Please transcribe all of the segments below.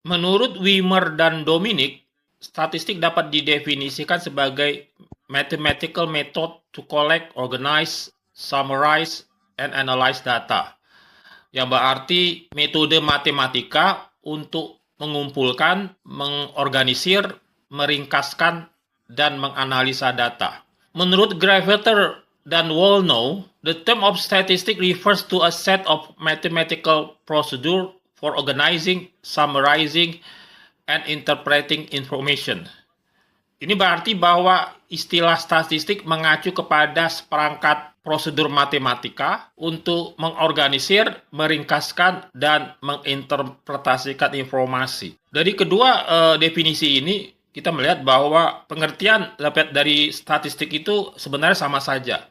Menurut Wimmer dan Dominic, statistik dapat didefinisikan sebagai mathematical method to collect, organize, summarize, and analyze data. Yang berarti metode matematika untuk mengumpulkan, mengorganisir, meringkaskan, dan menganalisa data. Menurut Gravater dan Wolnow, the term of statistic refers to a set of mathematical procedure for organizing, summarizing, and interpreting information. Ini berarti bahwa istilah statistik mengacu kepada seperangkat prosedur matematika untuk mengorganisir, meringkaskan, dan menginterpretasikan informasi. Dari kedua definisi ini, kita melihat bahwa pengertian dari statistik itu sebenarnya sama saja.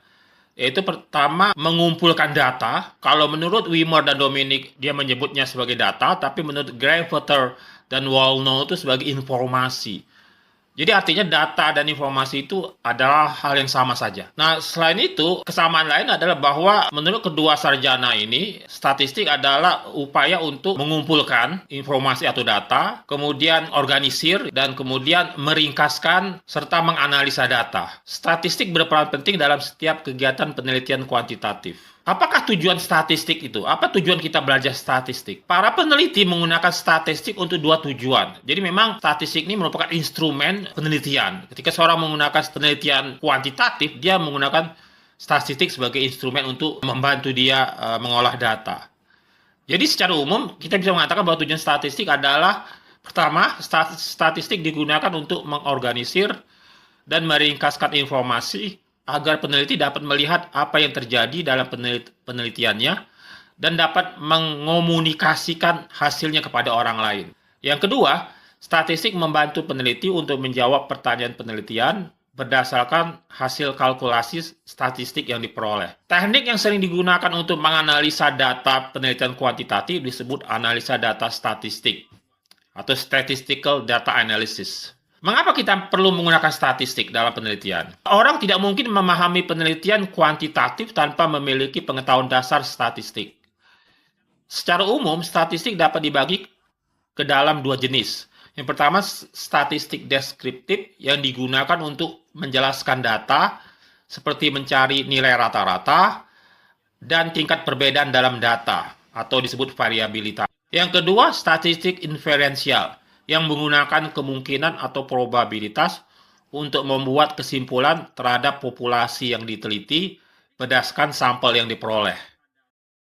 Yaitu pertama, mengumpulkan data. Kalau menurut Wimmer dan Dominic, dia menyebutnya sebagai data, tapi menurut Gravater dan Wolnow itu sebagai informasi. Jadi artinya data dan informasi itu adalah hal yang sama saja. Nah, selain itu, kesamaan lain adalah bahwa menurut kedua sarjana ini, statistik adalah upaya untuk mengumpulkan informasi atau data, kemudian organisir, dan kemudian meringkaskan serta menganalisa data. Statistik berperan penting dalam setiap kegiatan penelitian kuantitatif. Apakah tujuan statistik itu? Apa tujuan kita belajar statistik? Para peneliti menggunakan statistik untuk dua tujuan. Jadi memang statistik ini merupakan instrumen penelitian. Ketika seorang menggunakan penelitian kuantitatif, dia menggunakan statistik sebagai instrumen untuk membantu dia mengolah data. Jadi secara umum kita bisa mengatakan bahwa tujuan statistik adalah pertama, statistik digunakan untuk mengorganisir dan meringkaskan informasi agar peneliti dapat melihat apa yang terjadi dalam penelitiannya dan dapat mengomunikasikan hasilnya kepada orang lain. Yang kedua, statistik membantu peneliti untuk menjawab pertanyaan penelitian berdasarkan hasil kalkulasi statistik yang diperoleh. Teknik yang sering digunakan untuk menganalisa data penelitian kuantitatif disebut analisa data statistik atau statistical data analysis. Mengapa kita perlu menggunakan statistik dalam penelitian? Orang tidak mungkin memahami penelitian kuantitatif tanpa memiliki pengetahuan dasar statistik. Secara umum, statistik dapat dibagi ke dalam dua jenis. Yang pertama, statistik deskriptif yang digunakan untuk menjelaskan data, seperti mencari nilai rata-rata dan tingkat perbedaan dalam data, atau disebut variabilitas. Yang kedua, statistik inferensial yang menggunakan kemungkinan atau probabilitas untuk membuat kesimpulan terhadap populasi yang diteliti berdasarkan sampel yang diperoleh.